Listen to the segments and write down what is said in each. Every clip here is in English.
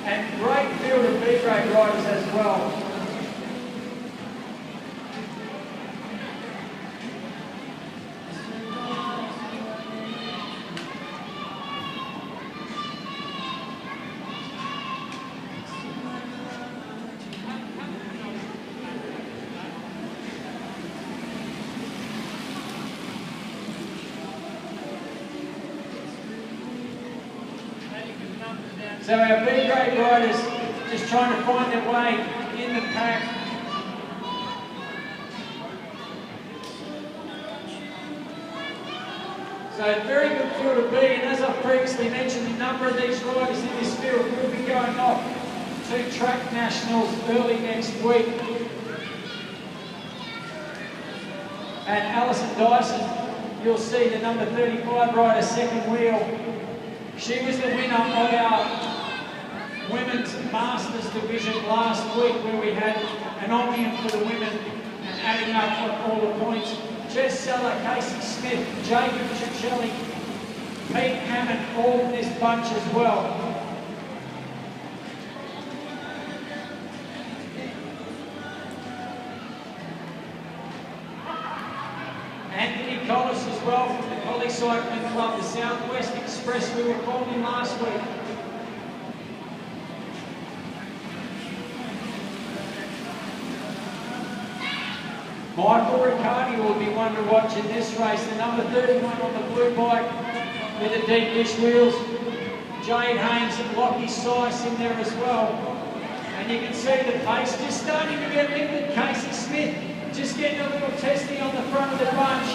And great field of B-grade riders as well. So our B-grade riders just trying to find their way in the pack. So very good field of B, and as I've previously mentioned, a number of these riders in this field will be going off to track nationals early next week. And Alison Dyson, you'll see the number 35 rider, second wheel. She was the winner of our Women's Masters Division last week, where we had an omnium for the women and adding up all the points. Jess Seller, Casey Smith, Jacob Cicchelli, Pete Hammond, all in this bunch as well. Anthony Collis as well from the Collie Cycling Club, the Southwest Express, we were called in last week. Michael Riccardi will be one to watch in this race, the number 31 on the blue bike with the deep dish wheels. Jade Haynes and Lockie Sice in there as well. And you can see the pace just starting to get lifted. Casey Smith just getting a little testy on the front of the bunch.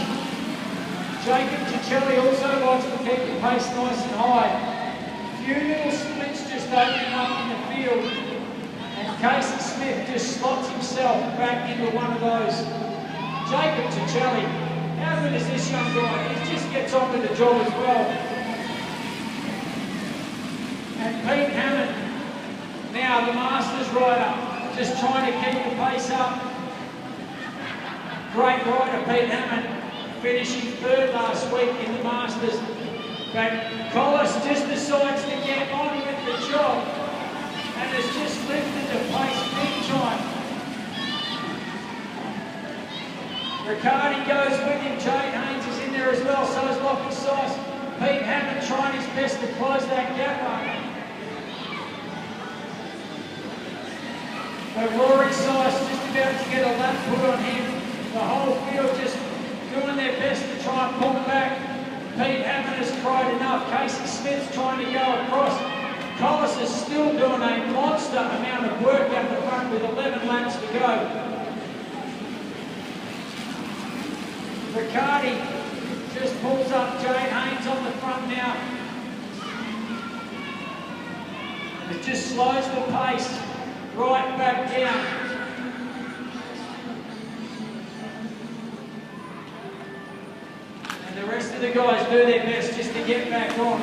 Jacob Cicchelli also likes to keep the pace nice and high. Few little splits just opening up in the field. And Casey Smith just slots himself back into one of those. Jacob Cicchelli, how good is this young guy? He just gets on with the job as well. And Pete Hammond, now the Masters rider, just trying to keep the pace up. Great rider, Pete Hammond, finishing third last week in the Masters. But Collis just decides to get on with the job and has just lifted the pace big time. Riccardi goes with him, Jade Haynes is in there as well, so is Lockie Sice. Pete Hammond trying his best to close that gap up. But Rory Sice just about to get a lap put on him. The whole field just doing their best to try and pull back. Pete Hammond has tried enough. Casey Smith's trying to go across. Collis is still doing a monster amount of work out the front with 11 laps to go. Riccardi just pulls up Jade Haynes on the front now. It just slows the pace right back down. And the rest of the guys do their best just to get back on.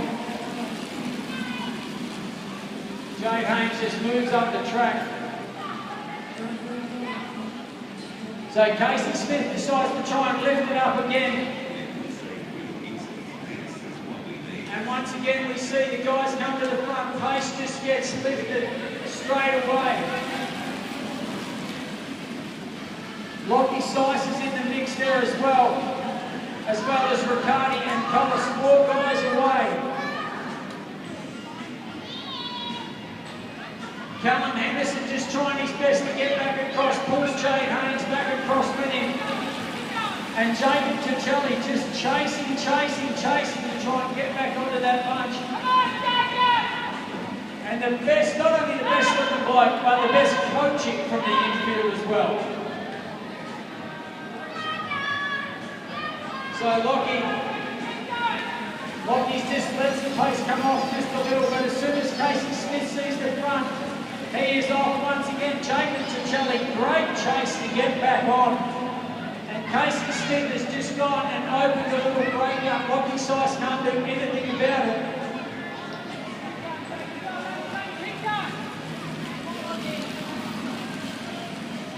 Jade Haynes just moves up the track. So Casey Smith decides to try and lift it up again. And once again we see the guys come to the front, pace just gets lifted straight away. Lockie Sice is in the mix there as well as Riccardi and Collis, 4 guys away. Callum Henderson just trying his best to get back across, pulls Jade Haynes back across with him. And Jacob Cicchelli just chasing to try and get back onto that bunch. And the best, not only the best looking bloke, but the best coaching from the infield as well. So Lockie's just lets the pace come off just a little bit. As soon as Casey Smith sees the front, he is off once again. Jacob Cicchelli, great chase to get back on. And Casey Smith has just gone and opened a little break up. Lockie Sice can't do anything about it.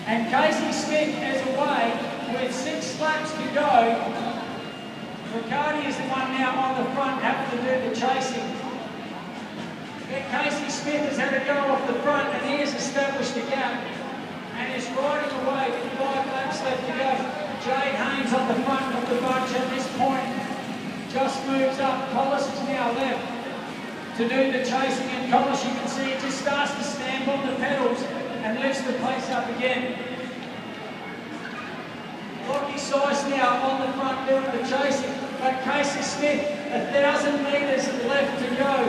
And Casey Smith is away with 6 laps to go. Riccardi is the one now on the front having to do the chasing. Get Casey Smith Smith has had a go off the front and he has established a gap and is riding away with 5 laps left to go. Jade Haynes on the front of the bunch at this point just moves up. Collis is now left to do the chasing, and Collis, you can see, it just starts to stamp on the pedals and lifts the pace up again. Lockie Sice now on the front doing the chasing, but Casey Smith, 1,000 metres left to go.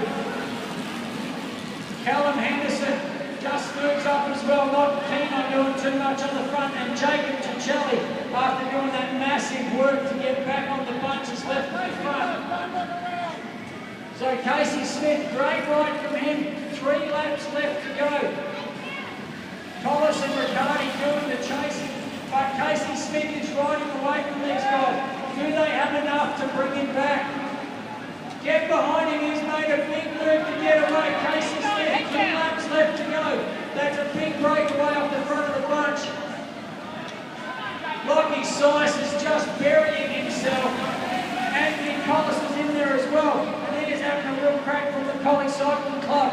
Callum Henderson just moves up as well, not keen on doing too much on the front, and Jacob Cicelli, after doing that massive work to get back on the bunch, is left at the front. So Casey Smith, great ride from him, 3 laps left to go. Collis and Riccardi doing the chasing, but Casey Smith is riding away from these guys. Do they have enough to bring him back? Get behind him, he's made a big move to get away. Casey Smith, 2 laps left to go. That's a big breakaway off the front of the bunch. Lockie Sice is just burying himself. Anthony Collis is in there as well. And he is having a real crack from the Collie Cycling Club.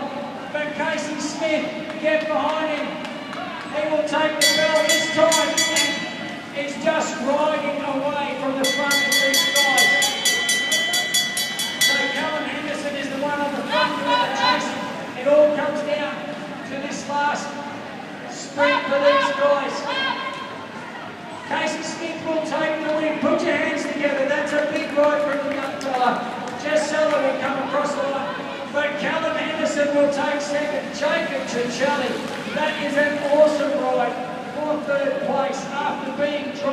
But Casey Smith, get behind him. He will take the bell this time and is just riding away from the front of these guys. So Callum Henderson is the one on the front doing the chasing. It all comes down to this last sprint for these guys. Casey Smith will take the win. Put your hands together. That's a big ride from the young fella. Jess Seller will come across the line. But Callum Henderson will take second. Jacob Cicelli. That is an awesome ride for 3rd place after being dropped.